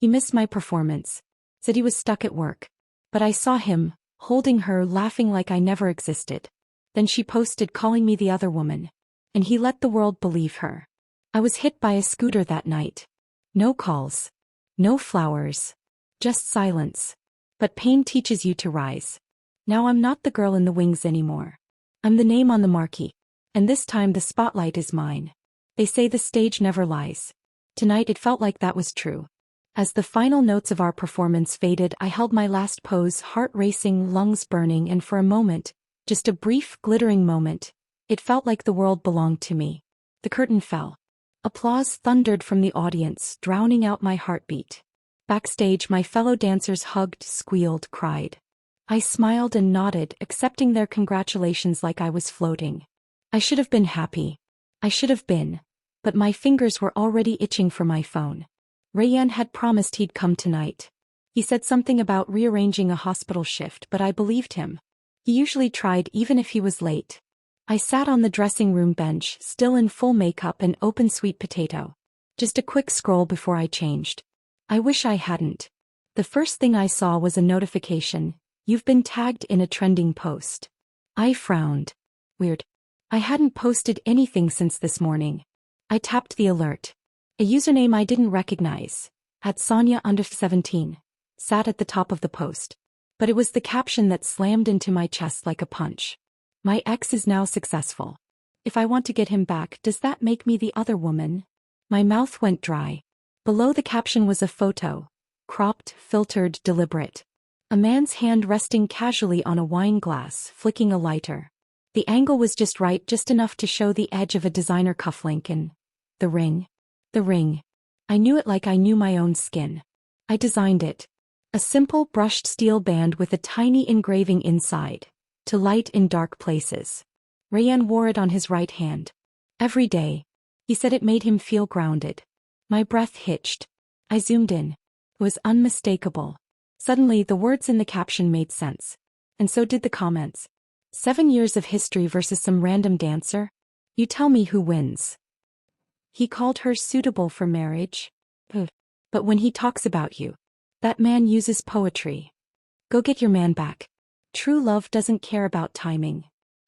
He missed my performance. Said he was stuck at work. But I saw him, holding her, laughing like I never existed. Then she posted calling me the other woman. And he let the world believe her. I was hit by a scooter that night. No calls. No flowers. Just silence. But pain teaches you to rise. Now I'm not the girl in the wings anymore. I'm the name on the marquee. And this time the spotlight is mine. They say the stage never lies. Tonight it felt like that was true. As the final notes of our performance faded, I held my last pose, heart racing, lungs burning, and for a moment, just a brief, glittering moment, it felt like the world belonged to me. The curtain fell. Applause thundered from the audience, drowning out my heartbeat. Backstage, my fellow dancers hugged, squealed, cried. I smiled and nodded, accepting their congratulations like I was floating. I should have been happy. I should have been. But my fingers were already itching for my phone. Rayanne had promised he'd come tonight. He said something about rearranging a hospital shift, but I believed him. He usually tried even if he was late. I sat on the dressing room bench, still in full makeup and open sweet potato. Just a quick scroll before I changed. I wish I hadn't. The first thing I saw was a notification. You've been tagged in a trending post. I frowned. Weird. I hadn't posted anything since this morning. I tapped the alert. A username I didn't recognize, @Sonia_17, sat at the top of the post. But it was the caption that slammed into my chest like a punch. My ex is now successful. If I want to get him back, does that make me the other woman? My mouth went dry. Below the caption was a photo. Cropped, filtered, deliberate. A man's hand resting casually on a wine glass, flicking a lighter. The angle was just right, just enough to show the edge of a designer cufflink and the ring. The ring. I knew it like I knew my own skin. I designed it. A simple brushed steel band with a tiny engraving inside, to light in dark places. Rayanne wore it on his right hand. Every day. He said it made him feel grounded. My breath hitched. I zoomed in. It was unmistakable. Suddenly the words in the caption made sense. And so did the comments. 7 years of history versus some random dancer? You tell me who wins. He called her suitable for marriage. But when he talks about you, that man uses poetry. Go get your man back. True love doesn't care about timing.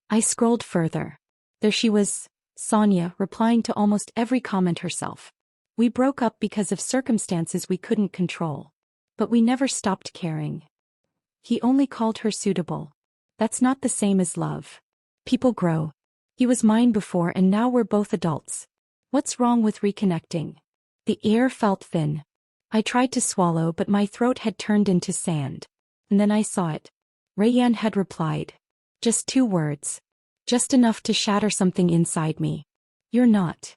I scrolled further. There she was, Sonia, replying to almost every comment herself. We broke up because of circumstances we couldn't control. But we never stopped caring. He only called her suitable. That's not the same as love. People grow. He was mine before and now we're both adults. What's wrong with reconnecting? The air felt thin. I tried to swallow but my throat had turned into sand. And then I saw it. Rayanne had replied. Just 2 words. Just enough to shatter something inside me. You're not.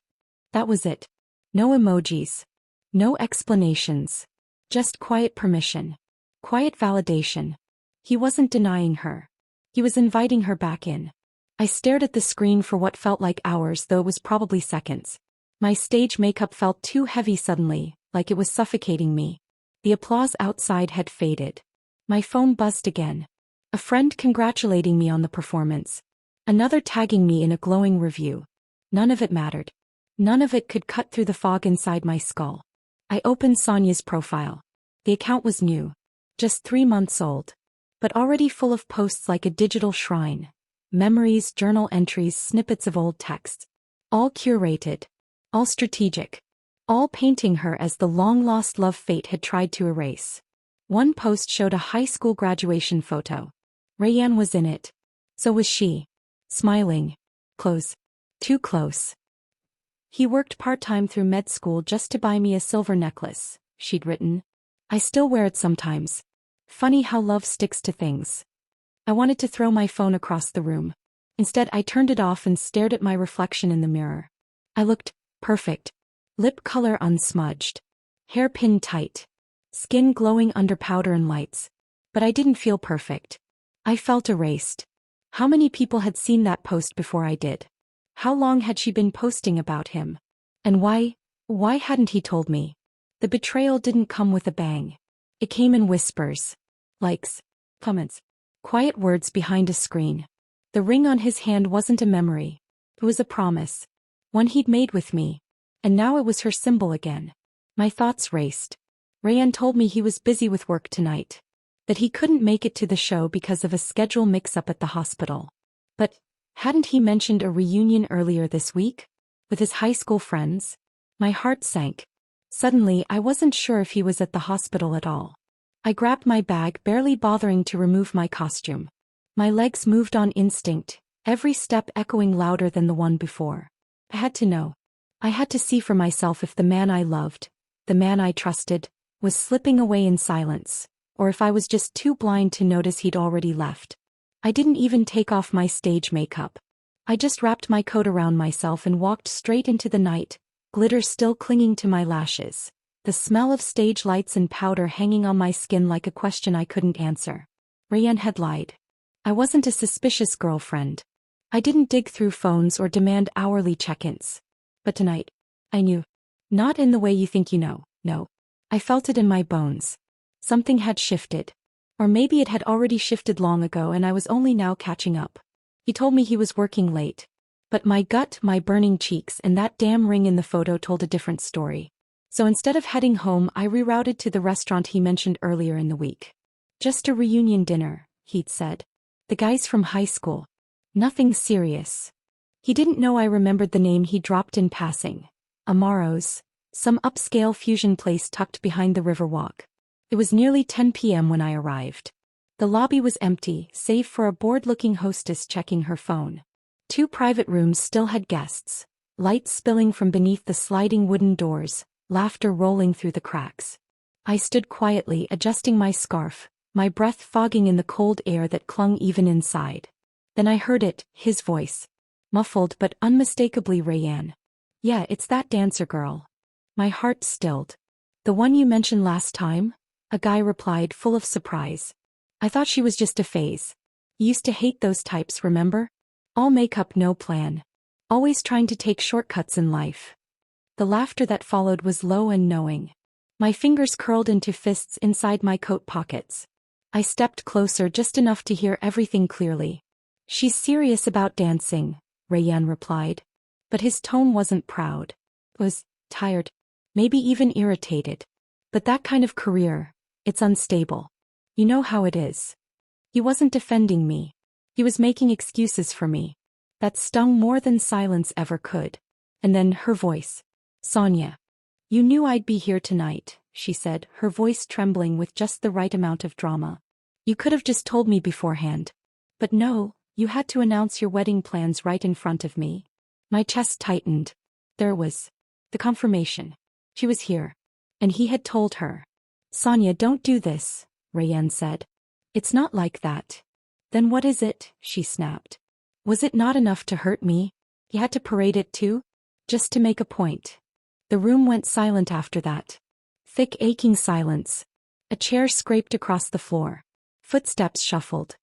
That was it. No emojis. No explanations. Just quiet permission. Quiet validation. He wasn't denying her. He was inviting her back in. I stared at the screen for what felt like hours, though it was probably seconds. My stage makeup felt too heavy suddenly, like it was suffocating me. The applause outside had faded. My phone buzzed again. A friend congratulating me on the performance. Another tagging me in a glowing review. None of it mattered. None of it could cut through the fog inside my skull. I opened Sonia's profile. The account was new. Just 3 months old. But already full of posts like a digital shrine. Memories, journal entries, snippets of old texts. All curated. All strategic. All painting her as the long-lost love fate had tried to erase. One post showed a high school graduation photo. Rayanne was in it. So was she. Smiling. Close. Too close. He worked part-time through med school just to buy me a silver necklace, she'd written. I still wear it sometimes. Funny how love sticks to things. I wanted to throw my phone across the room. Instead, I turned it off and stared at my reflection in the mirror. I looked perfect. Lip color unsmudged. Hair pinned tight. Skin glowing under powder and lights. But I didn't feel perfect. I felt erased. How many people had seen that post before I did? How long had she been posting about him? And why hadn't he told me? The betrayal didn't come with a bang. It came in whispers. Likes. Comments. Quiet words behind a screen. The ring on his hand wasn't a memory. It was a promise. One he'd made with me. And now it was her symbol again. My thoughts raced. Rayanne told me he was busy with work tonight. That he couldn't make it to the show because of a schedule mix-up at the hospital. But hadn't he mentioned a reunion earlier this week? With his high school friends? My heart sank. Suddenly, I wasn't sure if he was at the hospital at all. I grabbed my bag, barely bothering to remove my costume. My legs moved on instinct, every step echoing louder than the one before. I had to know. I had to see for myself if the man I loved, the man I trusted, was slipping away in silence, or if I was just too blind to notice he'd already left. I didn't even take off my stage makeup. I just wrapped my coat around myself and walked straight into the night, glitter still clinging to my lashes, the smell of stage lights and powder hanging on my skin like a question I couldn't answer. Rayanne had lied. I wasn't a suspicious girlfriend. I didn't dig through phones or demand hourly check-ins. But tonight, I knew. Not in the way you think you know, no. I felt it in my bones. Something had shifted. Or maybe it had already shifted long ago and I was only now catching up. He told me he was working late. But my gut, my burning cheeks, and that damn ring in the photo told a different story. So instead of heading home, I rerouted to the restaurant he mentioned earlier in the week. Just a reunion dinner, he'd said. The guys from high school. Nothing serious. He didn't know I remembered the name he dropped in passing. Amaro's, some upscale fusion place tucked behind the Riverwalk. It was nearly 10 p.m. when I arrived. The lobby was empty, save for a bored-looking hostess checking her phone. 2 private rooms still had guests, lights spilling from beneath the sliding wooden doors, laughter rolling through the cracks. I stood quietly, adjusting my scarf, my breath fogging in the cold air that clung even inside. Then I heard it, his voice. Muffled but unmistakably Rayanne. Yeah, it's that dancer girl. My heart stilled. The one you mentioned last time? A guy replied, full of surprise. I thought she was just a phase. You used to hate those types, remember? All makeup, no plan. Always trying to take shortcuts in life. The laughter that followed was low and knowing. My fingers curled into fists inside my coat pockets. I stepped closer just enough to hear everything clearly. She's serious about dancing, Rayanne replied. But his tone wasn't proud. It was tired. Maybe even irritated. But that kind of career, it's unstable. You know how it is. He wasn't defending me. He was making excuses for me. That stung more than silence ever could. And then her voice. Sonia. You knew I'd be here tonight, she said, her voice trembling with just the right amount of drama. You could have just told me beforehand. But no, you had to announce your wedding plans right in front of me. My chest tightened. There was the confirmation. She was here. And he had told her. Sonia, don't do this, Rayanne said. It's not like that. Then what is it? She snapped. Was it not enough to hurt me? He had to parade it too? Just to make a point. The room went silent after that. Thick, aching silence. A chair scraped across the floor. Footsteps shuffled.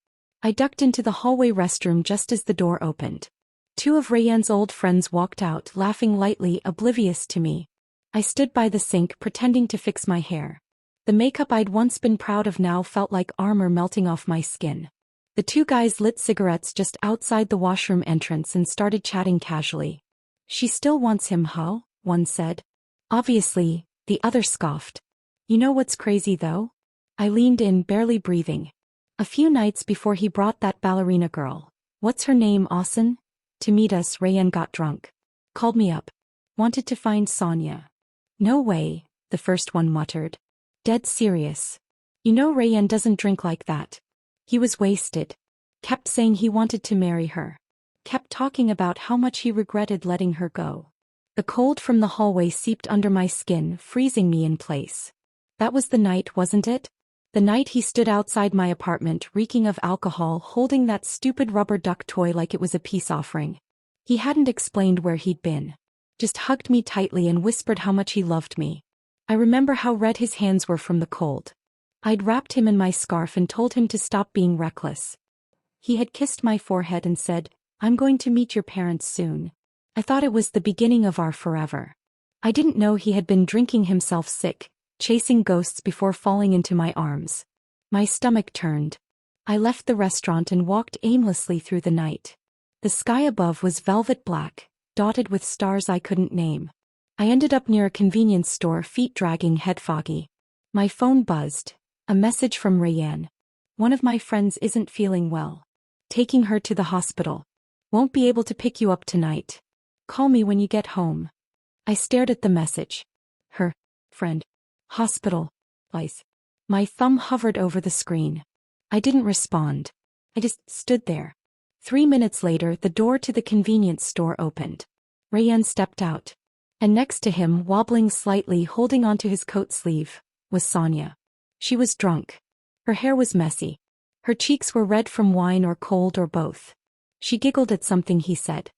I ducked into the hallway restroom just as the door opened. 2 of Rayanne's old friends walked out, laughing lightly, oblivious to me. I stood by the sink, pretending to fix my hair. The makeup I'd once been proud of now felt like armor melting off my skin. The 2 guys lit cigarettes just outside the washroom entrance and started chatting casually. She still wants him, huh? One said. Obviously, the other scoffed. You know what's crazy though? I leaned in, barely breathing. A few nights before he brought that ballerina girl. What's her name, Austin? To meet us, Rayanne got drunk. Called me up. Wanted to find Sonia. No way, the first one muttered. Dead serious. You know Rayanne doesn't drink like that. He was wasted. Kept saying he wanted to marry her. Kept talking about how much he regretted letting her go. The cold from the hallway seeped under my skin, freezing me in place. That was the night, wasn't it? The night he stood outside my apartment, reeking of alcohol, holding that stupid rubber duck toy like it was a peace offering. He hadn't explained where he'd been. Just hugged me tightly and whispered how much he loved me. I remember how red his hands were from the cold. I'd wrapped him in my scarf and told him to stop being reckless. He had kissed my forehead and said, I'm going to meet your parents soon. I thought it was the beginning of our forever. I didn't know he had been drinking himself sick, chasing ghosts before falling into my arms. My stomach turned. I left the restaurant and walked aimlessly through the night. The sky above was velvet black, dotted with stars I couldn't name. I ended up near a convenience store, feet dragging, head foggy. My phone buzzed. A message from Rayanne. One of my friends isn't feeling well. Taking her to the hospital. Won't be able to pick you up tonight. Call me when you get home. I stared at the message. Her friend. Hospital. Please. My thumb hovered over the screen. I didn't respond. I just stood there. 3 minutes later, the door to the convenience store opened. Rayanne stepped out. And next to him, wobbling slightly, holding onto his coat sleeve, was Sonia. She was drunk. Her hair was messy. Her cheeks were red from wine or cold or both. She giggled at something he said.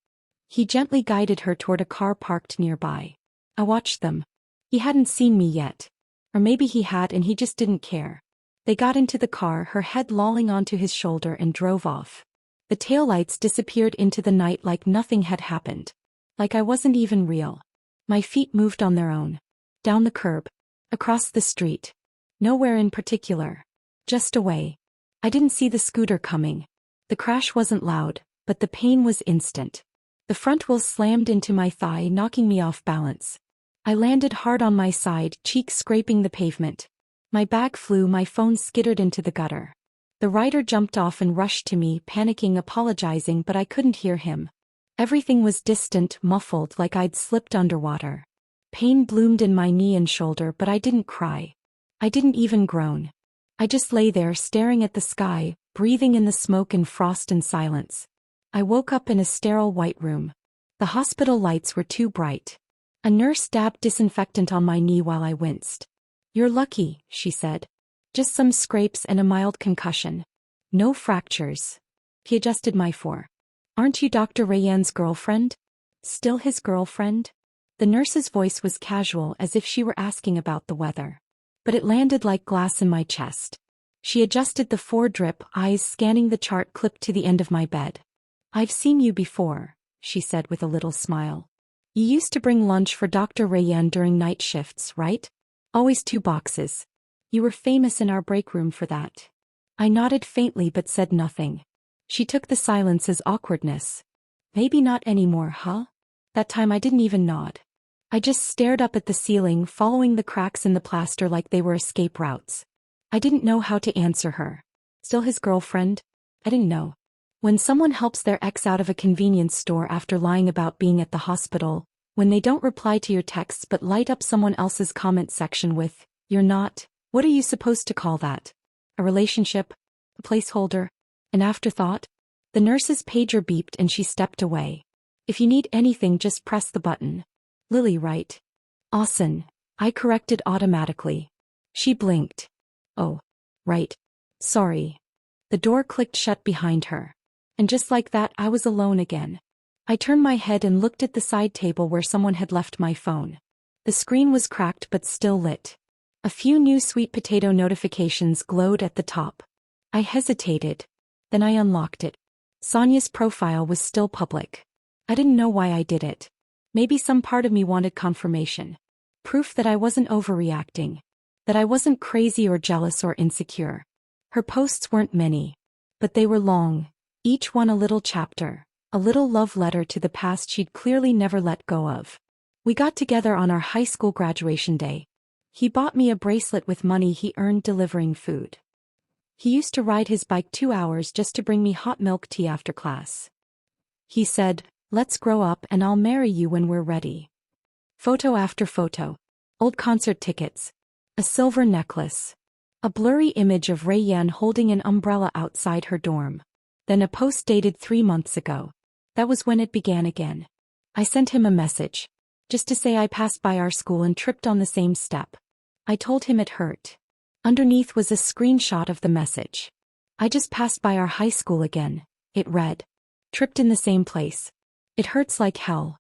He gently guided her toward a car parked nearby. I watched them. He hadn't seen me yet. Or maybe he had and he just didn't care. They got into the car, her head lolling onto his shoulder, and drove off. The taillights disappeared into the night like nothing had happened. Like I wasn't even real. My feet moved on their own. Down the curb. Across the street. Nowhere in particular. Just away. I didn't see the scooter coming. The crash wasn't loud, but the pain was instant. The front wheel slammed into my thigh, knocking me off balance. I landed hard on my side, cheeks scraping the pavement. My bag flew, my phone skittered into the gutter. The rider jumped off and rushed to me, panicking, apologizing, but I couldn't hear him. Everything was distant, muffled, like I'd slipped underwater. Pain bloomed in my knee and shoulder, but I didn't cry. I didn't even groan. I just lay there staring at the sky, breathing in the smoke and frost and silence. I woke up in a sterile white room. The hospital lights were too bright. A nurse dabbed disinfectant on my knee while I winced. "You're lucky," she said. "Just some scrapes and a mild concussion. No fractures." He adjusted my fore. "Aren't you Dr. Rayanne's girlfriend?" "Still his girlfriend?" The nurse's voice was casual, as if she were asking about the weather. But it landed like glass in my chest. She adjusted the foredrip, eyes scanning the chart clipped to the end of my bed. "I've seen you before," she said with a little smile. "You used to bring lunch for Dr. Rayanne during night shifts, right? Always 2 boxes. You were famous in our break room for that." I nodded faintly but said nothing. She took the silence as awkwardness. "Maybe not anymore, huh?" That time I didn't even nod. I just stared up at the ceiling, following the cracks in the plaster like they were escape routes. I didn't know how to answer her. Still his girlfriend? I didn't know. When someone helps their ex out of a convenience store after lying about being at the hospital, when they don't reply to your texts but light up someone else's comment section with, "You're not," what are you supposed to call that? A relationship? A placeholder? An afterthought? The nurse's pager beeped and she stepped away. "If you need anything, just press the button." "Lily, right?" "Awesome," I corrected automatically. She blinked. "Oh, right. Sorry." The door clicked shut behind her. And just like that, I was alone again. I turned my head and looked at the side table where someone had left my phone. The screen was cracked but still lit. A few new sweet potato notifications glowed at the top. I hesitated. Then I unlocked it. Sonia's profile was still public. I didn't know why I did it. Maybe some part of me wanted confirmation. Proof that I wasn't overreacting. That I wasn't crazy or jealous or insecure. Her posts weren't many. But they were long. Each one a little chapter. A little love letter to the past she'd clearly never let go of. We got together on our high school graduation day. He bought me a bracelet with money he earned delivering food. He used to ride his bike 2 hours just to bring me hot milk tea after class. He said, "Let's grow up and I'll marry you when we're ready." Photo after photo. Old concert tickets. A silver necklace. A blurry image of Rayanne holding an umbrella outside her dorm. Then a post dated 3 months ago. That was when it began again. I sent him a message. Just to say I passed by our school and tripped on the same step. I told him it hurt. Underneath was a screenshot of the message. "I just passed by our high school again," it read. "Tripped in the same place. It hurts like hell."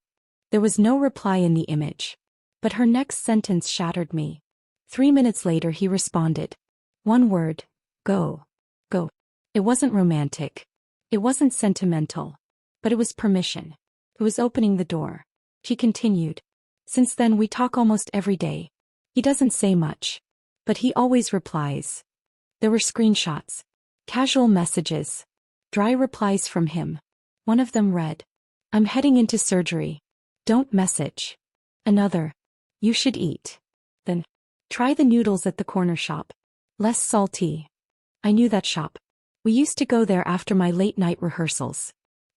There was no reply in the image. But her next sentence shattered me. 3 minutes later he responded. One word. Go. Go. It wasn't romantic. It wasn't sentimental. But it was permission. It was opening the door. She continued. "Since then we talk almost every day. He doesn't say much. But he always replies." There were screenshots. Casual messages. Dry replies from him. One of them read, "I'm heading into surgery. Don't message." Another, "You should eat." Then, Try the noodles at the corner shop. Less salty. I knew that shop. We used to go there after my late-night rehearsals.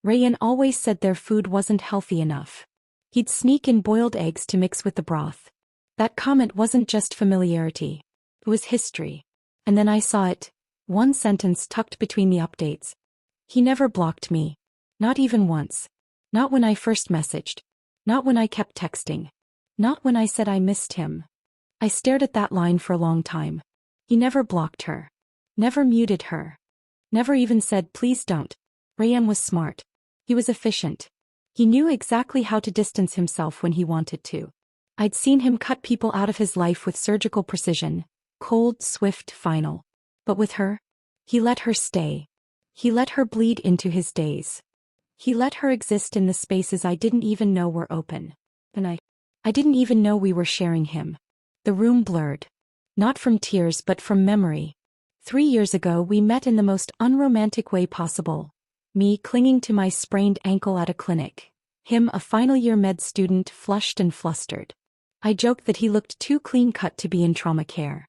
Rayanne always said their food wasn't healthy enough. He'd sneak in boiled eggs to mix with the broth. That comment wasn't just familiarity. It was history. And then I saw it. One sentence tucked between the updates. He never blocked me. Not even once. Not when I first messaged. Not when I kept texting. Not when I said I missed him. I stared at that line for a long time. He never blocked her. Never muted her. Never even said please don't. Rayanne was smart. He was efficient. He knew exactly how to distance himself when he wanted to. I'd seen him cut people out of his life with surgical precision. Cold, swift, final. But with her, he let her stay. He let her bleed into his days. He let her exist in the spaces I didn't even know were open. And I didn't even know we were sharing him. The room blurred. Not from tears but from memory. 3 years ago we met in the most unromantic way possible. Me clinging to my sprained ankle at a clinic. Him a final-year med student flushed and flustered. I joked that he looked too clean-cut to be in trauma care.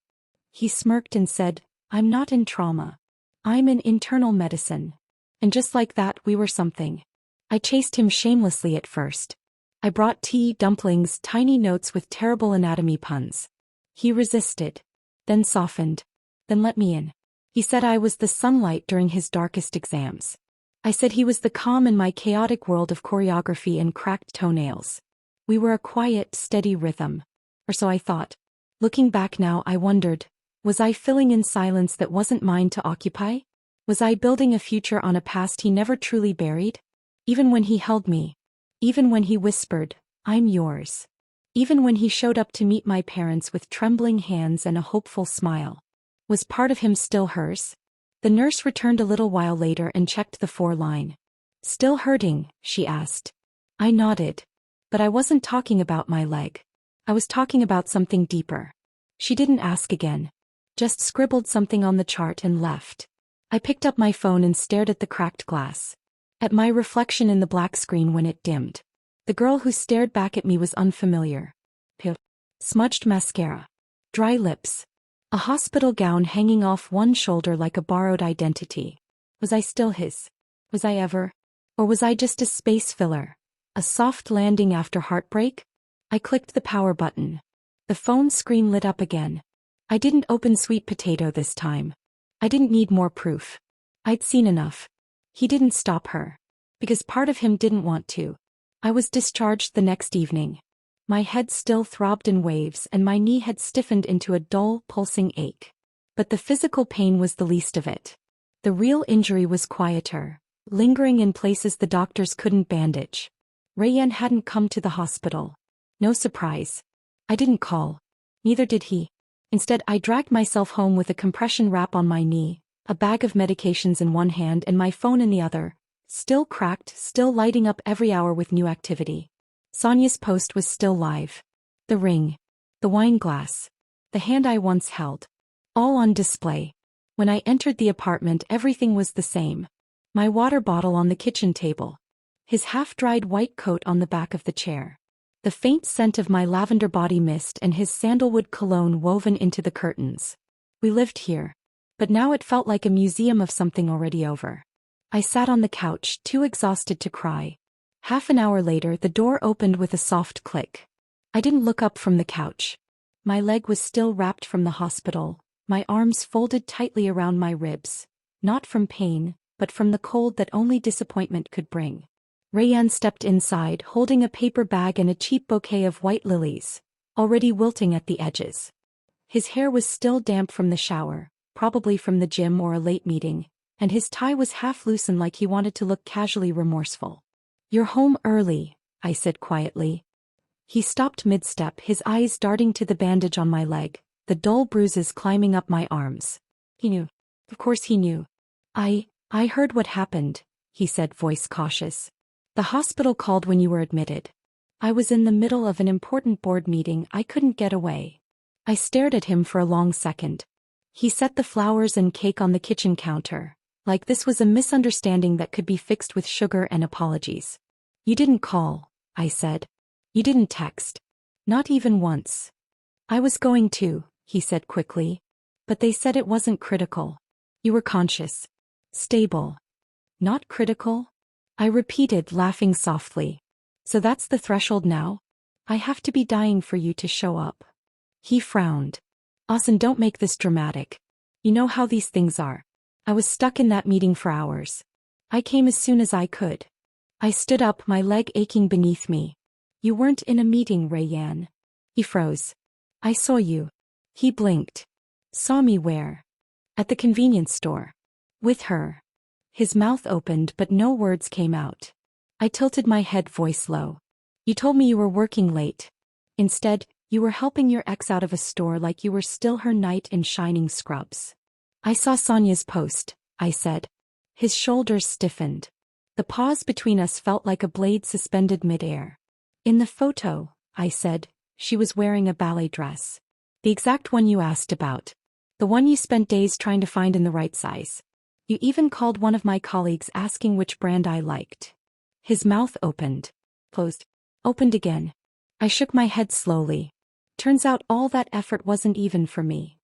He smirked and said, I'm not in trauma. I'm in internal medicine. And just like that we were something. I chased him shamelessly at first. I brought tea, dumplings, tiny notes with terrible anatomy puns. He resisted. Then softened. Then let me in. He said I was the sunlight during his darkest exams. I said he was the calm in my chaotic world of choreography and cracked toenails. We were a quiet, steady rhythm. Or so I thought. Looking back now I wondered, was I filling in silence that wasn't mine to occupy? Was I building a future on a past he never truly buried? Even when he held me. Even when he whispered, I'm yours. Even when he showed up to meet my parents with trembling hands and a hopeful smile. Was part of him still hers? The nurse returned a little while later and checked the 4-line. Still hurting, she asked. I nodded. But I wasn't talking about my leg. I was talking about something deeper. She didn't ask again. Just scribbled something on the chart and left. I picked up my phone and stared at the cracked glass. At my reflection in the black screen when it dimmed. The girl who stared back at me was unfamiliar. Pale. Smudged mascara. Dry lips. A hospital gown hanging off one shoulder like a borrowed identity. Was I still his? Was I ever? Or was I just a space filler? A soft landing after heartbreak? I clicked the power button. The phone screen lit up again. I didn't open sweet potato this time. I didn't need more proof. I'd seen enough. He didn't stop her. Because part of him didn't want to. I was discharged the next evening. My head still throbbed in waves and my knee had stiffened into a dull, pulsing ache. But the physical pain was the least of it. The real injury was quieter, lingering in places the doctors couldn't bandage. Rayanne hadn't come to the hospital. No surprise. I didn't call. Neither did he. Instead, I dragged myself home with a compression wrap on my knee, a bag of medications in one hand and my phone in the other, still cracked, still lighting up every hour with new activity. Sonia's post was still live. The ring. The wine glass. The hand I once held. All on display. When I entered the apartment everything was the same. My water bottle on the kitchen table. His half-dried white coat on the back of the chair. The faint scent of my lavender body mist and his sandalwood cologne woven into the curtains. We lived here. But now it felt like a museum of something already over. I sat on the couch, too exhausted to cry. Half an hour later the door opened with a soft click. I didn't look up from the couch. My leg was still wrapped from the hospital, my arms folded tightly around my ribs, not from pain, but from the cold that only disappointment could bring. Rayanne stepped inside, holding a paper bag and a cheap bouquet of white lilies, already wilting at the edges. His hair was still damp from the shower, probably from the gym or a late meeting, and his tie was half loosened like he wanted to look casually remorseful. You're home early, I said quietly. He stopped mid-step, his eyes darting to the bandage on my leg, the dull bruises climbing up my arms. He knew. Of course he knew. I heard what happened, he said, voice cautious. The hospital called when you were admitted. I was in the middle of an important board meeting, I couldn't get away. I stared at him for a long second. He set the flowers and cake on the kitchen counter, like this was a misunderstanding that could be fixed with sugar and apologies. You didn't call, I said. You didn't text. Not even once. I was going to, he said quickly. But they said it wasn't critical. You were conscious. Stable. Not critical? I repeated, laughing softly. So that's the threshold now? I have to be dying for you to show up. He frowned. Austin, don't make this dramatic. You know how these things are. I was stuck in that meeting for hours. I came as soon as I could. I stood up, my leg aching beneath me. You weren't in a meeting, Rayanne. He froze. I saw you. He blinked. Saw me where? At the convenience store. With her. His mouth opened but no words came out. I tilted my head, voice low. You told me you were working late. Instead, you were helping your ex out of a store like you were still her knight in shining scrubs. I saw Sonia's post, I said. His shoulders stiffened. The pause between us felt like a blade suspended midair. In the photo, I said, she was wearing a ballet dress. The exact one you asked about. The one you spent days trying to find in the right size. You even called one of my colleagues asking which brand I liked. His mouth opened. Closed. Opened again. I shook my head slowly. Turns out all that effort wasn't even for me.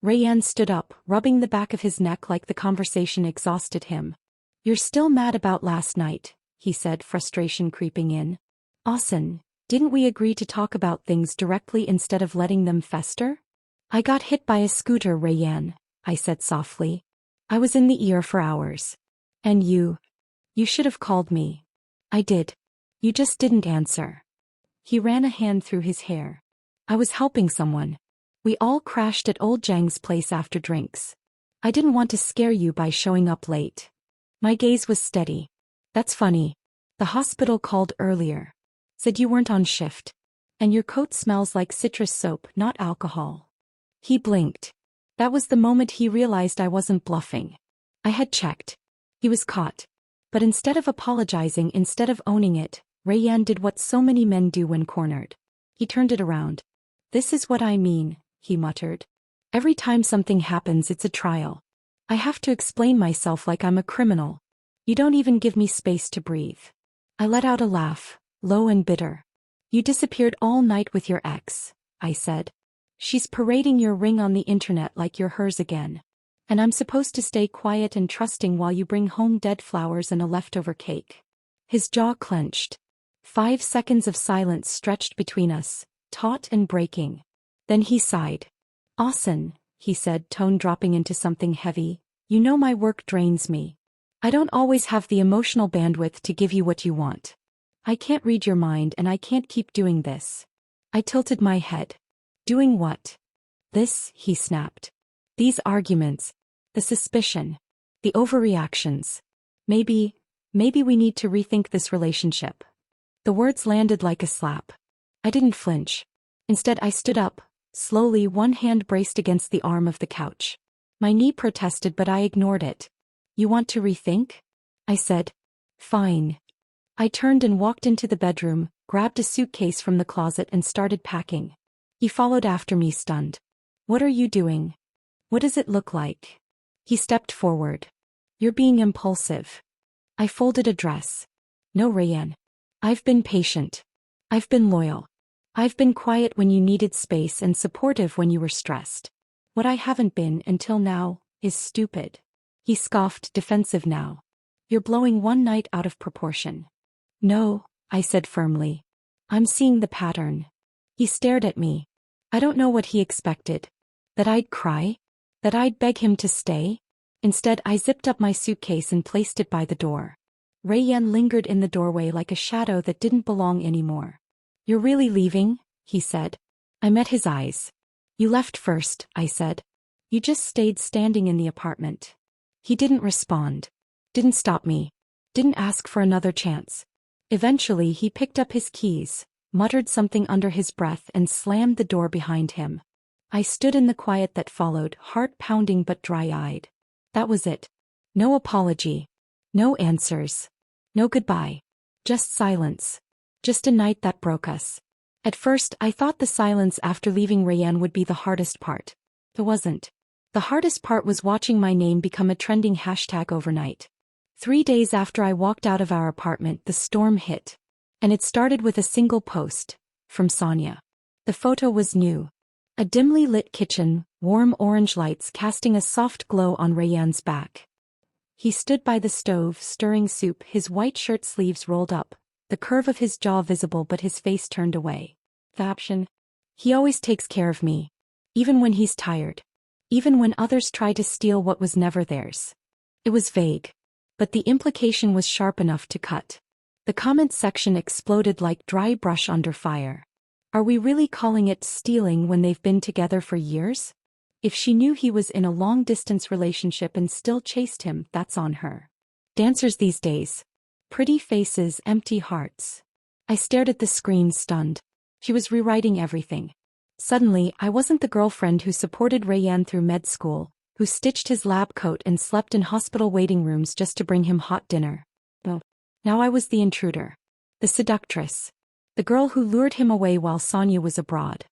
Rayanne stood up, rubbing the back of his neck like the conversation exhausted him. You're still mad about last night, he said, frustration creeping in. Austin, didn't we agree to talk about things directly instead of letting them fester? I got hit by a scooter, Rayanne, I said softly. I was in the ear for hours. And you should have called me. I did. You just didn't answer. He ran a hand through his hair. I was helping someone. We all crashed at old Zhang's place after drinks. I didn't want to scare you by showing up late. My gaze was steady. That's funny. The hospital called earlier. Said you weren't on shift. And your coat smells like citrus soap, not alcohol. He blinked. That was the moment he realized I wasn't bluffing. I had checked. He was caught. But instead of apologizing, instead of owning it, Rayanne did what so many men do when cornered. He turned it around. This is what I mean, he muttered. Every time something happens, it's a trial. I have to explain myself like I'm a criminal. You don't even give me space to breathe. I let out a laugh, low and bitter. You disappeared all night with your ex, I said. She's parading your ring on the internet like you're hers again. And I'm supposed to stay quiet and trusting while you bring home dead flowers and a leftover cake. His jaw clenched. 5 seconds of silence stretched between us, taut and breaking. Then he sighed. Austin, he said, tone dropping into something heavy, you know my work drains me. I don't always have the emotional bandwidth to give you what you want. I can't read your mind and I can't keep doing this. I tilted my head. Doing what? This, he snapped. These arguments. The suspicion. The overreactions. Maybe we need to rethink this relationship. The words landed like a slap. I didn't flinch. Instead, I stood up, slowly, one hand braced against the arm of the couch. My knee protested, but I ignored it. You want to rethink? I said. Fine. I turned and walked into the bedroom, grabbed a suitcase from the closet and started packing. He followed after me, stunned. What are you doing? What does it look like? He stepped forward. You're being impulsive. I folded a dress. No, Rayanne. I've been patient. I've been loyal. I've been quiet when you needed space and supportive when you were stressed. What I haven't been until now is stupid. He scoffed, defensive now. You're blowing one night out of proportion. No, I said firmly. I'm seeing the pattern. He stared at me. I don't know what he expected. That I'd cry? That I'd beg him to stay? Instead, I zipped up my suitcase and placed it by the door. Rayanne lingered in the doorway like a shadow that didn't belong anymore. You're really leaving? He said. I met his eyes. You left first, I said. You just stayed standing in the apartment. He didn't respond. Didn't stop me. Didn't ask for another chance. Eventually, he picked up his keys, muttered something under his breath and slammed the door behind him. I stood in the quiet that followed, heart pounding but dry-eyed. That was it. No apology. No answers. No goodbye. Just silence. Just a night that broke us. At first, I thought the silence after leaving Rayanne would be the hardest part. It wasn't. The hardest part was watching my name become a trending hashtag overnight. 3 days after I walked out of our apartment, the storm hit. And it started with a single post. From Sonia. The photo was new. A dimly lit kitchen, warm orange lights casting a soft glow on Rayanne's back. He stood by the stove, stirring soup, his white shirt sleeves rolled up, the curve of his jaw visible but his face turned away. Caption: he always takes care of me. Even when he's tired. Even when others try to steal what was never theirs. It was vague. But the implication was sharp enough to cut. The comment section exploded like dry brush under fire. Are we really calling it stealing when they've been together for years? If she knew he was in a long-distance relationship and still chased him, that's on her. Dancers these days. Pretty faces, empty hearts. I stared at the screen, stunned. She was rewriting everything. Suddenly, I wasn't the girlfriend who supported Rayanne through med school, who stitched his lab coat and slept in hospital waiting rooms just to bring him hot dinner. No. Now I was the intruder. The seductress. The girl who lured him away while Sonia was abroad.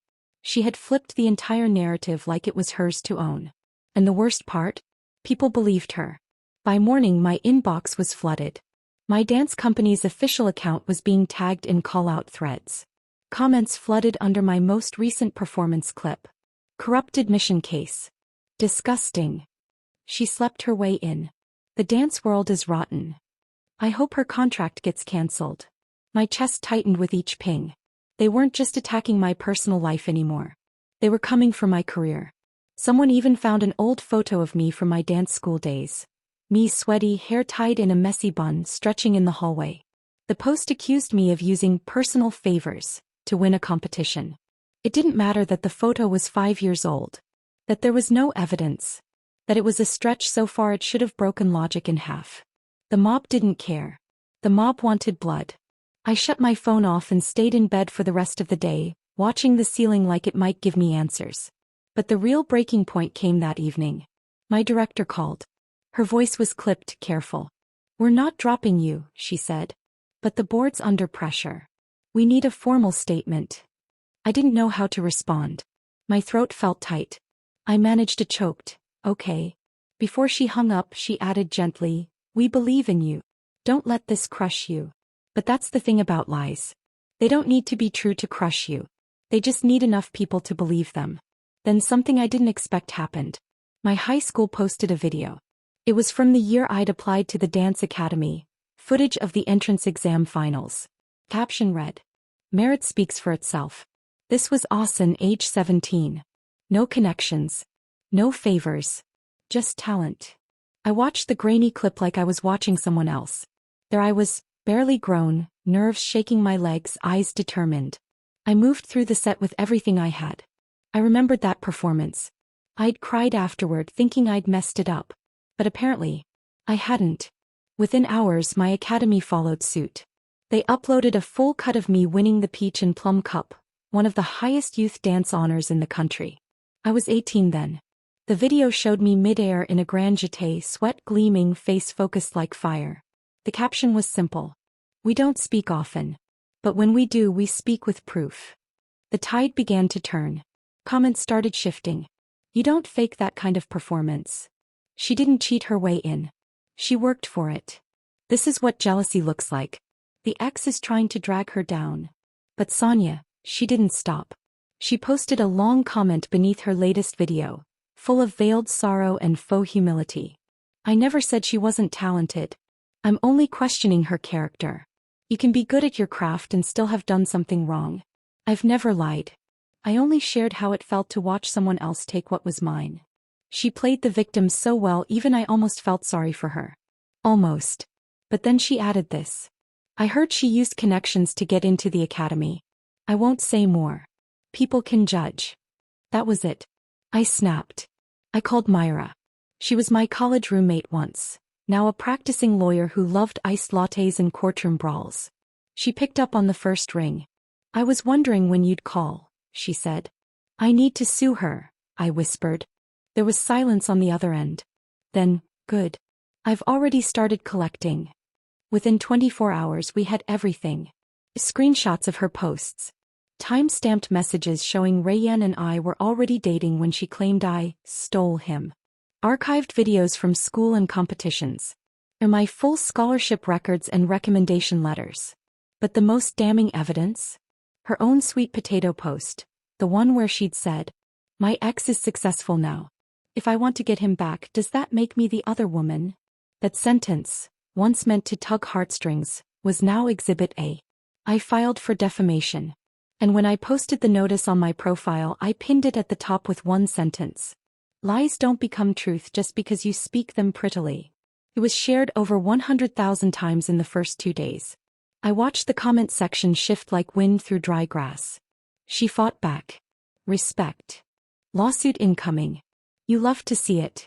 She had flipped the entire narrative like it was hers to own. And the worst part? People believed her. By morning my inbox was flooded. My dance company's official account was being tagged in call-out threads. Comments flooded under my most recent performance clip. Corrupted mission case. Disgusting. She slept her way in. The dance world is rotten. I hope her contract gets cancelled. My chest tightened with each ping. They weren't just attacking my personal life anymore. They were coming for my career. Someone even found an old photo of me from my dance school days. Me sweaty, hair tied in a messy bun, stretching in the hallway. The post accused me of using personal favors to win a competition. It didn't matter that the photo was 5 years old. That there was no evidence. That it was a stretch so far it should have broken logic in half. The mob didn't care. The mob wanted blood. I shut my phone off and stayed in bed for the rest of the day, watching the ceiling like it might give me answers. But the real breaking point came that evening. My director called. Her voice was clipped, careful. We're not dropping you, she said. But the board's under pressure. We need a formal statement. I didn't know how to respond. My throat felt tight. I managed a choked, okay. Before she hung up, she added gently, we believe in you. Don't let this crush you. But that's the thing about lies. They don't need to be true to crush you. They just need enough people to believe them. Then something I didn't expect happened. My high school posted a video. It was from the year I'd applied to the dance academy, footage of the entrance exam finals. Caption read, merit speaks for itself. This was Austin, age 17. No connections. No favors. Just talent. I watched the grainy clip like I was watching someone else. There I was, barely grown, nerves shaking my legs, eyes determined. I moved through the set with everything I had. I remembered that performance. I'd cried afterward thinking I'd messed it up. But apparently, I hadn't. Within hours my academy followed suit. They uploaded a full cut of me winning the Peach and Plum Cup, one of the highest youth dance honors in the country. I was 18 then. The video showed me midair in a grand jeté, sweat gleaming, face focused like fire. The caption was simple. We don't speak often. But when we do, we speak with proof. The tide began to turn. Comments started shifting. You don't fake that kind of performance. She didn't cheat her way in. She worked for it. This is what jealousy looks like. The ex is trying to drag her down. But Sonia, she didn't stop. She posted a long comment beneath her latest video, full of veiled sorrow and faux humility. I never said she wasn't talented. I'm only questioning her character. You can be good at your craft and still have done something wrong. I've never lied. I only shared how it felt to watch someone else take what was mine. She played the victim so well even I almost felt sorry for her. Almost. But then she added this. I heard she used connections to get into the academy. I won't say more. People can judge. That was it. I snapped. I called Myra. She was my college roommate once, now a practicing lawyer who loved iced lattes and courtroom brawls. She picked up on the first ring. I was wondering when you'd call, she said. I need to sue her, I whispered. There was silence on the other end. Then, good. I've already started collecting. Within 24 hours we had everything. Screenshots of her posts. Time-stamped messages showing Rayanne and I were already dating when she claimed I stole him. Archived videos from school and competitions. And my full scholarship records and recommendation letters. But the most damning evidence? Her own sweet potato post. The one where she'd said, My ex is successful now. If I want to get him back, does that make me the other woman? That sentence, once meant to tug heartstrings, was now Exhibit A. I filed for defamation. And when I posted the notice on my profile, I pinned it at the top with one sentence. Lies don't become truth just because you speak them prettily. It was shared over 100,000 times in the first 2 days. I watched the comment section shift like wind through dry grass. She fought back. Respect. Lawsuit incoming. You love to see it.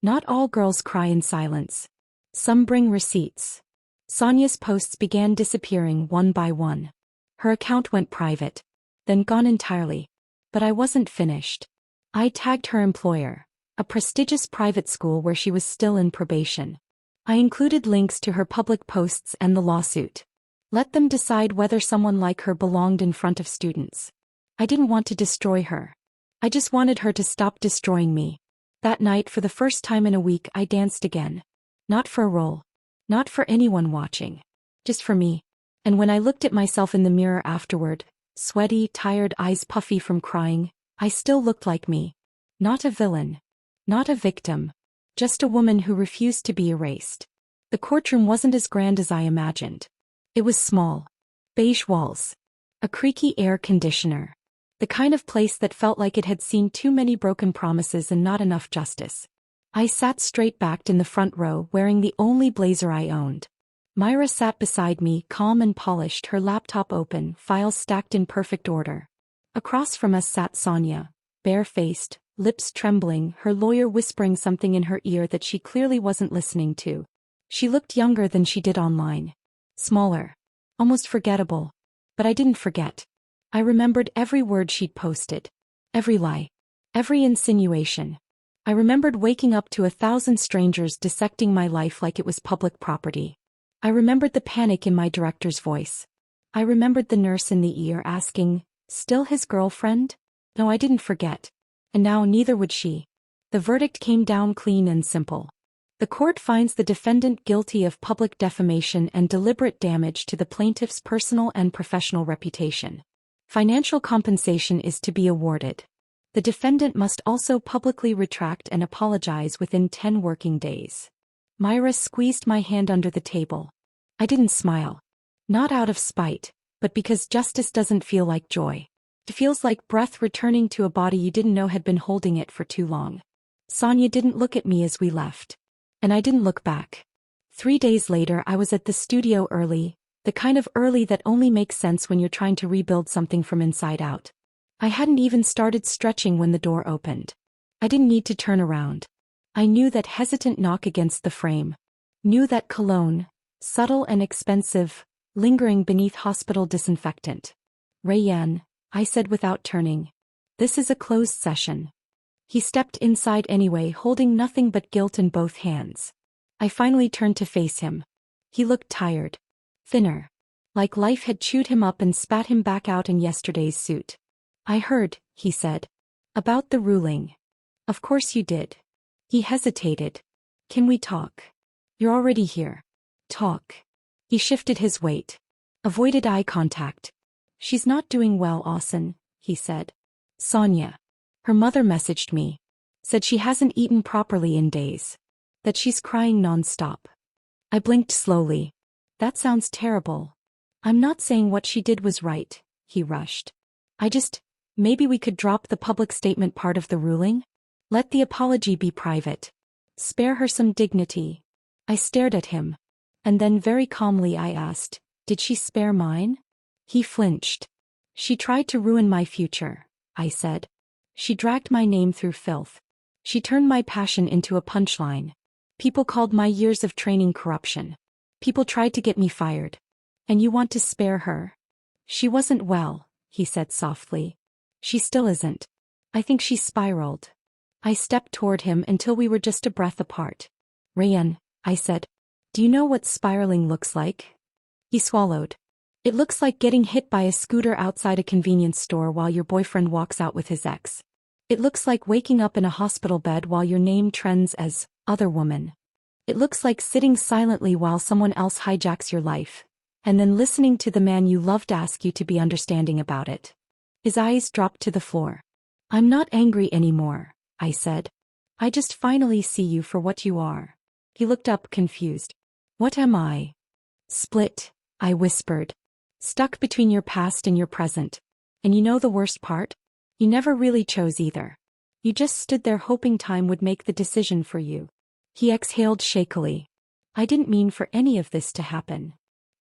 Not all girls cry in silence. Some bring receipts. Sonia's posts began disappearing one by one. Her account went private. Then gone entirely. But I wasn't finished. I tagged her employer, a prestigious private school where she was still in probation. I included links to her public posts and the lawsuit. Let them decide whether someone like her belonged in front of students. I didn't want to destroy her. I just wanted her to stop destroying me. That night, for the first time in a week, I danced again. Not for a role. Not for anyone watching. Just for me. And when I looked at myself in the mirror afterward, sweaty, tired, eyes puffy from crying, I still looked like me. Not a villain. Not a victim. Just a woman who refused to be erased. The courtroom wasn't as grand as I imagined. It was small. Beige walls. A creaky air conditioner. The kind of place that felt like it had seen too many broken promises and not enough justice. I sat straight-backed in the front row, wearing the only blazer I owned. Myra sat beside me, calm and polished, her laptop open, files stacked in perfect order. Across from us sat Sonia, bare-faced, lips trembling, her lawyer whispering something in her ear that she clearly wasn't listening to. She looked younger than she did online. Smaller. Almost forgettable. But I didn't forget. I remembered every word she'd posted. Every lie. Every insinuation. I remembered waking up to 1,000 strangers dissecting my life like it was public property. I remembered the panic in my director's voice. I remembered the nurse in the ER asking, "Still his girlfriend?" No, I didn't forget. And now neither would she. The verdict came down clean and simple. The court finds the defendant guilty of public defamation and deliberate damage to the plaintiff's personal and professional reputation. Financial compensation is to be awarded. The defendant must also publicly retract and apologize within 10 working days. Myra squeezed my hand under the table. I didn't smile. Not out of spite, but because justice doesn't feel like joy. It feels like breath returning to a body you didn't know had been holding it for too long. Sonia didn't look at me as we left. And I didn't look back. 3 days later, I was at the studio early, the kind of early that only makes sense when you're trying to rebuild something from inside out. I hadn't even started stretching when the door opened. I didn't need to turn around. I knew that hesitant knock against the frame. Knew that cologne, subtle and expensive, lingering beneath hospital disinfectant. "Rayanne," I said without turning. "This is a closed session." He stepped inside anyway, holding nothing but guilt in both hands. I finally turned to face him. He looked tired. Thinner. Like life had chewed him up and spat him back out in yesterday's suit. "I heard," he said. "About the ruling." "Of course you did." He hesitated. "Can we talk?" "You're already here." "Talk." He shifted his weight. Avoided eye contact. "She's not doing well, Austin," he said. "Sonia. Her mother messaged me. Said she hasn't eaten properly in days. That she's crying non-stop." I blinked slowly. "That sounds terrible." "I'm not saying what she did was right," he rushed. Maybe we could drop the public statement part of the ruling? Let the apology be private. Spare her some dignity." I stared at him. And then very calmly I asked, "Did she spare mine?" He flinched. "She tried to ruin my future," I said. "She dragged my name through filth. She turned my passion into a punchline. People called my years of training corruption. People tried to get me fired. And you want to spare her?" "She wasn't well," he said softly. "She still isn't. I think she spiraled." I stepped toward him until we were just a breath apart. "Rayanne," I said, "do you know what spiraling looks like?" He swallowed. "It looks like getting hit by a scooter outside a convenience store while your boyfriend walks out with his ex. It looks like waking up in a hospital bed while your name trends as other woman. It looks like sitting silently while someone else hijacks your life, and then listening to the man you loved ask you to be understanding about it." His eyes dropped to the floor. I'm not angry anymore, I said. I just finally see you for what you are. He looked up confused. What am I? Split, I whispered. Stuck between your past and your present. And you know the worst part? You never really chose either. You just stood there hoping time would make the decision for you. He exhaled shakily. I didn't mean for any of this to happen.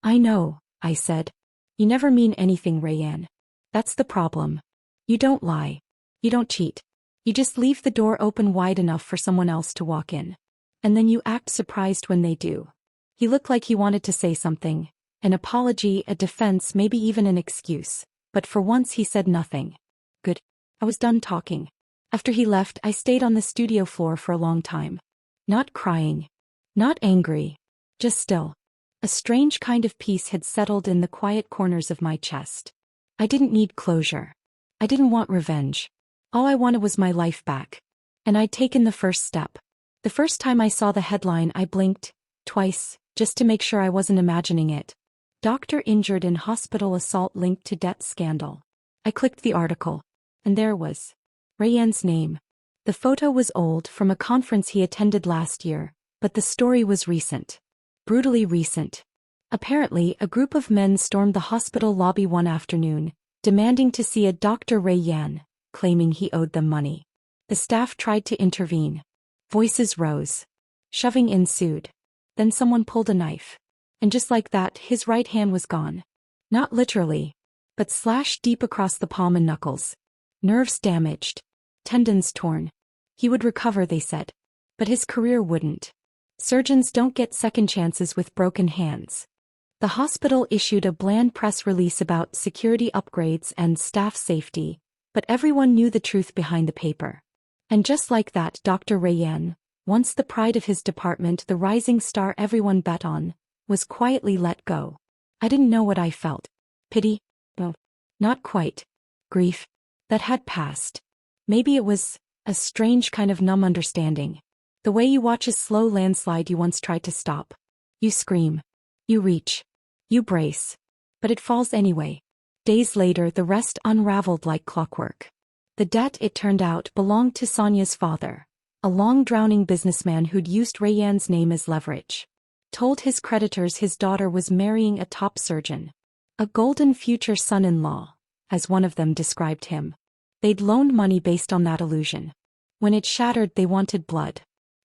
I know, I said. You never mean anything, Rayanne. That's the problem. You don't lie. You don't cheat. You just leave the door open wide enough for someone else to walk in. And then you act surprised when they do. He looked like he wanted to say something. An apology, a defense, maybe even an excuse. But for once he said nothing. Good. I was done talking. After he left, I stayed on the studio floor for a long time. Not crying. Not angry. Just still. A strange kind of peace had settled in the quiet corners of my chest. I didn't need closure. I didn't want revenge. All I wanted was my life back. And I'd taken the first step. The first time I saw the headline, I blinked, twice, just to make sure I wasn't imagining it. Doctor injured in hospital, assault linked to debt scandal. I clicked the article. And there was Rayanne's name. The photo was old, from a conference he attended last year, but the story was recent. Brutally recent. Apparently, a group of men stormed the hospital lobby one afternoon, demanding to see a Dr. Rayanne, claiming he owed them money. The staff tried to intervene. Voices rose. Shoving ensued. Then someone pulled a knife. And just like that, his right hand was gone. Not literally, but slashed deep across the palm and knuckles. Nerves damaged. Tendons torn. He would recover, they said. But his career wouldn't. Surgeons don't get second chances with broken hands. The hospital issued a bland press release about security upgrades and staff safety, but everyone knew the truth behind the paper. And just like that, Dr. Rayanne, once the pride of his department, the rising star everyone bet on, was quietly let go. I didn't know what I felt. Pity? No. Not quite. Grief. That had passed. Maybe it was a strange kind of numb understanding. The way you watch a slow landslide you once tried to stop. You scream. You reach. You brace. But it falls anyway. Days later, the rest unraveled like clockwork. The debt, it turned out, belonged to Sonia's father, a long-drowning businessman who'd used Rayanne's name as leverage. Told his creditors his daughter was marrying a top surgeon. A golden future son-in-law, as one of them described him. They'd loaned money based on that illusion. When it shattered, they wanted blood.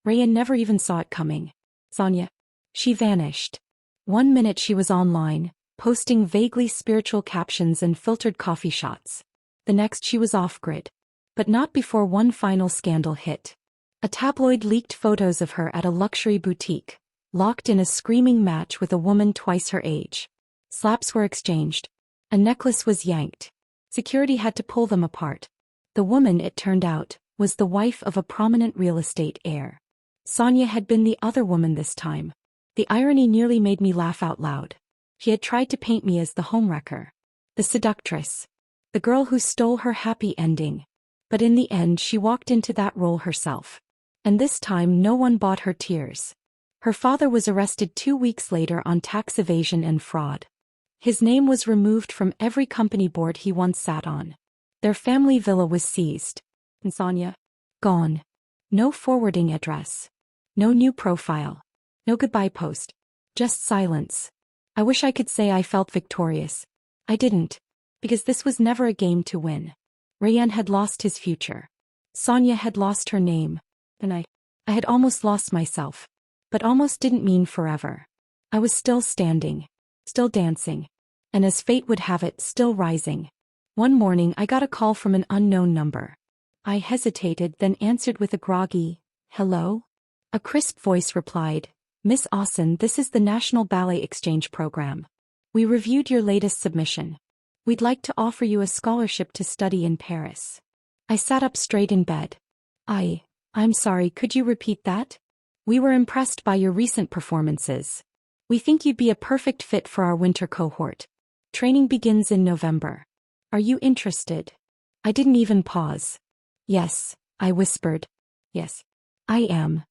Rayanne never even saw it coming. Sonia. She vanished. One minute she was online, posting vaguely spiritual captions and filtered coffee shots. The next she was off-grid. But not before one final scandal hit. A tabloid leaked photos of her at a luxury boutique, locked in a screaming match with a woman twice her age. Slaps were exchanged. A necklace was yanked. Security had to pull them apart. The woman, it turned out, was the wife of a prominent real estate heir. Sonia had been the other woman this time. The irony nearly made me laugh out loud. She had tried to paint me as the homewrecker. The seductress. The girl who stole her happy ending. But in the end she walked into that role herself. And this time no one bought her tears. Her father was arrested 2 weeks later on tax evasion and fraud. His name was removed from every company board he once sat on. Their family villa was seized. And Sonia? Gone. No forwarding address. No new profile. No goodbye post. Just silence. I wish I could say I felt victorious. I didn't. Because this was never a game to win. Rayanne had lost his future. Sonia had lost her name. And I had almost lost myself. But almost didn't mean forever. I was still standing. Still dancing. And as fate would have it, still rising. One morning I got a call from an unknown number. I hesitated, then answered with a groggy, "Hello?" A crisp voice replied, "Miss Austin, this is the National Ballet Exchange Program. We reviewed your latest submission. We'd like to offer you a scholarship to study in Paris." I sat up straight in bed. I'm sorry, could you repeat that? We were impressed by your recent performances. We think you'd be a perfect fit for our winter cohort. Training begins in November. Are you interested? I didn't even pause. Yes, I whispered. Yes, I am.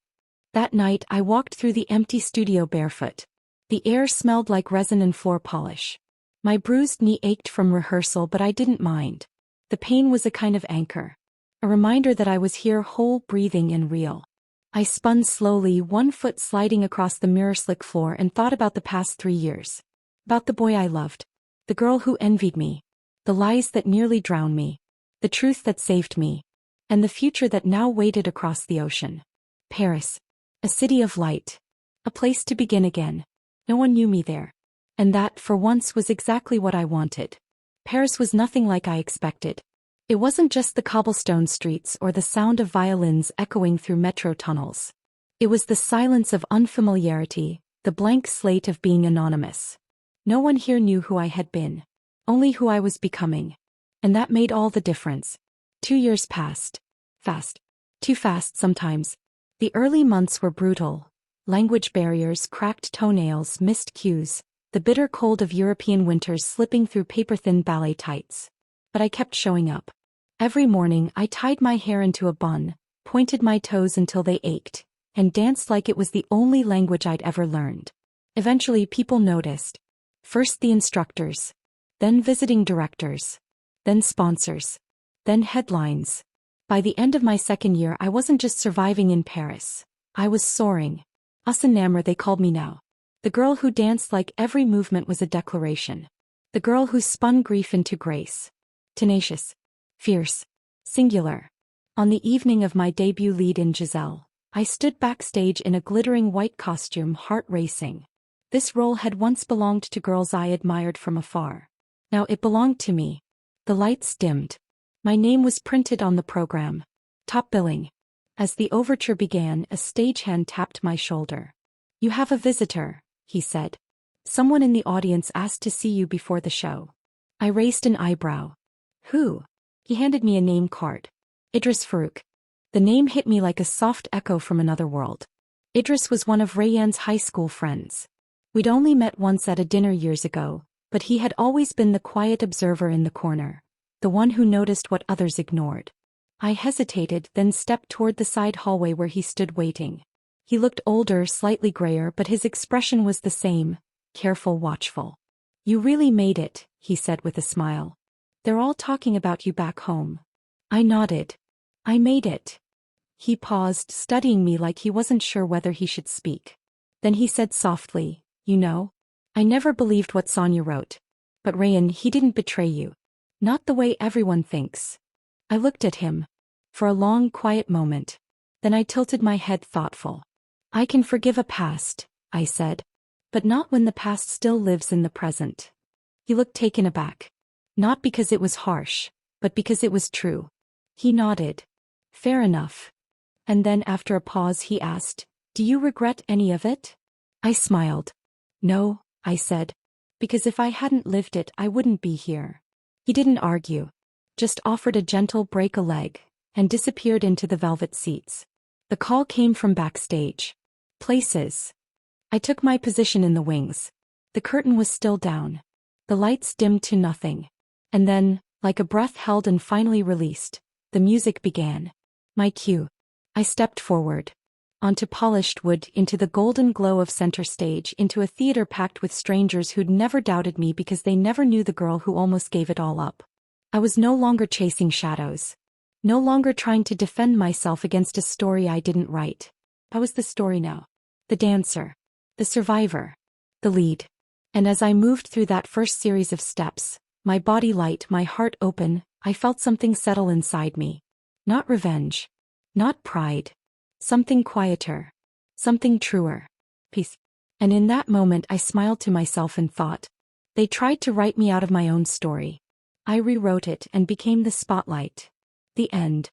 That night I walked through the empty studio barefoot. The air smelled like resin and floor polish. My bruised knee ached from rehearsal, but I didn't mind. The pain was a kind of anchor. A reminder that I was here whole, breathing and real. I spun slowly, one foot sliding across the mirror-slick floor and thought about the past 3 years. About the boy I loved. The girl who envied me. The lies that nearly drowned me. The truth that saved me. And the future that now waited across the ocean. Paris. A city of light. A place to begin again. No one knew me there. And that, for once, was exactly what I wanted. Paris was nothing like I expected. It wasn't just the cobblestone streets or the sound of violins echoing through metro tunnels. It was the silence of unfamiliarity, the blank slate of being anonymous. No one here knew who I had been. Only who I was becoming. And that made all the difference. 2 years passed. Fast. Too fast sometimes. The early months were brutal. Language barriers, cracked toenails, missed cues, the bitter cold of European winters slipping through paper-thin ballet tights. But I kept showing up. Every morning I tied my hair into a bun, pointed my toes until they ached, and danced like it was the only language I'd ever learned. Eventually people noticed. First the instructors. Then visiting directors. Then sponsors. Then headlines. By the end of my 2nd year I wasn't just surviving in Paris. I was soaring. Usanamra they called me now. The girl who danced like every movement was a declaration. The girl who spun grief into grace. Tenacious. Fierce. Singular. On the evening of my debut lead in Giselle, I stood backstage in a glittering white costume, heart racing. This role had once belonged to girls I admired from afar. Now it belonged to me. The lights dimmed. My name was printed on the program. Top billing. As the overture began, a stagehand tapped my shoulder. "You have a visitor," he said. "Someone in the audience asked to see you before the show." I raised an eyebrow. "Who?" He handed me a name card. Idris Farouk. The name hit me like a soft echo from another world. Idris was one of Rayanne's high school friends. We'd only met once at a dinner years ago, but he had always been the quiet observer in the corner, the one who noticed what others ignored. I hesitated, then stepped toward the side hallway where he stood waiting. He looked older, slightly grayer, but his expression was the same, careful, watchful. "You really made it," he said with a smile. "They're all talking about you back home." I nodded. "I made it." He paused, studying me like he wasn't sure whether he should speak. Then he said softly, "You know, I never believed what Sonia wrote. But Rayanne, he didn't betray you. Not the way everyone thinks." I looked at him. For a long, quiet moment. Then I tilted my head, thoughtful. "I can forgive a past," I said. "But not when the past still lives in the present." He looked taken aback. Not because it was harsh, but because it was true. He nodded. "Fair enough." And then after a pause he asked, "Do you regret any of it?" I smiled. "No," I said. "Because if I hadn't lived it I wouldn't be here." He didn't argue. Just offered a gentle break a leg, and disappeared into the velvet seats. The call came from backstage. "Places." I took my position in the wings. The curtain was still down. The lights dimmed to nothing. And then, like a breath held and finally released, the music began. My cue. I stepped forward. Onto polished wood, into the golden glow of center stage, into a theater packed with strangers who'd never doubted me because they never knew the girl who almost gave it all up. I was no longer chasing shadows. No longer trying to defend myself against a story I didn't write. I was the story now. The dancer. The survivor. The lead. And as I moved through that first series of steps, my body light, my heart open, I felt something settle inside me. Not revenge. Not pride. Something quieter. Something truer. Peace. And in that moment I smiled to myself and thought, they tried to write me out of my own story. I rewrote it and became the spotlight. The end.